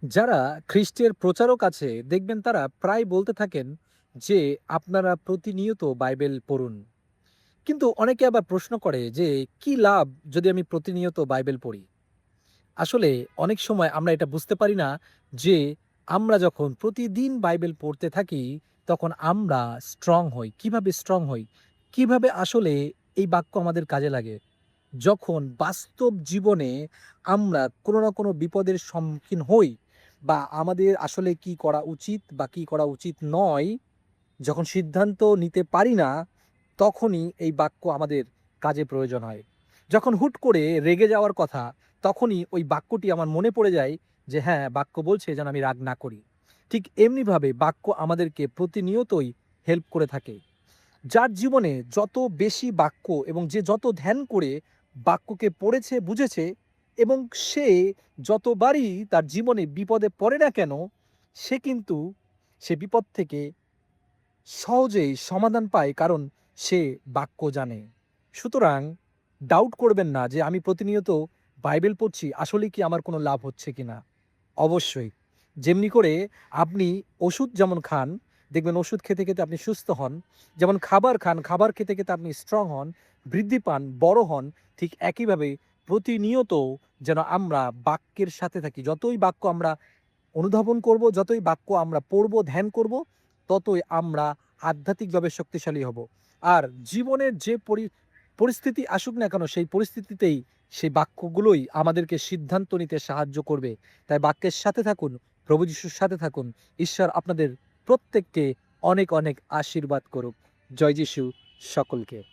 যারা খ্রিস্টের প্রচারক আছে দেখবেন তারা প্রায় বলতে থাকেন যে আপনারা প্রতিনিয়ত বাইবেল পড়ুন। কিন্তু অনেকে আবার প্রশ্ন করে যে কি লাভ যদি আমি প্রতিনিয়ত বাইবেল পড়ি? আসলে অনেক সময় আমরা এটা বুঝতে পারি না যে আমরা যখন প্রতিদিন বাইবেল পড়তে থাকি তখন আমরা স্ট্রং হই। কিভাবে স্ট্রং হই? কিভাবে আসলে এই বাক্য আমাদের কাজে লাগে? যখন বাস্তব জীবনে আমরা কোনো না কোনো বিপদের সম্মুখীন হই বা আমাদের আসলে কি করা উচিত বা কি করা উচিত নয়, যখন সিদ্ধান্ত নিতে পারি না, তখনই এই বাক্য আমাদের কাজে প্রয়োজন হয়। যখন হুট করে রেগে যাওয়ার কথা, তখনই ওই বাক্যটি আমার মনে পড়ে যায় যে হ্যাঁ, বাক্য বলছে যেন আমি রাগ না করি। ঠিক এমনিভাবে বাক্য আমাদেরকে প্রতিনিয়তই হেল্প করে থাকে। যার জীবনে যত বেশি বাক্য এবং যে যত ধ্যান করে বাক্যকে পড়েছে, বুঝেছে এবং সে যতবারই তার জীবনে বিপদে পড়ে না কেন, সে কিন্তু সে বিপদ থেকে সহজেই সমাধান পায় কারণ সে বাক্য জানে। সুতরাং ডাউট করবেন না যে আমি প্রতিনিয়ত বাইবেল পড়ছি, আসলেই কি আমার কোনো লাভ হচ্ছে কিনা? অবশ্যই। যেমনি করে আপনি ওষুধ যেমন খান, দেখবেন ওষুধ খেতে, খেতে আপনি সুস্থ হন। যেমন খাবার খান, খাবার খেতে, খেতে আপনি স্ট্রং হন, বৃদ্ধি পান, বড় হন। ঠিক একইভাবে প্রতিনিয়ত যেন আমরা বাক্যের সাথে থাকি। যতই বাক্য আমরা অনুধাবন করব, যতই বাক্য আমরা পড়ব, ধ্যান করব, ততই আমরা আধ্যাত্মিকভাবে শক্তিশালী হব। আর জীবনের যে পরিস্থিতি আসুক না কেন, সেই পরিস্থিতিতেই সেই বাক্যগুলোই আমাদেরকে সিদ্ধান্ত নিতে সাহায্য করবে। তাই বাক্যের সাথে থাকুন, প্রভু যিশুর সাথে থাকুন। ঈশ্বর আপনাদের প্রত্যেককে অনেক, অনেক আশীর্বাদ করুক। জয় যিশু সকলকে।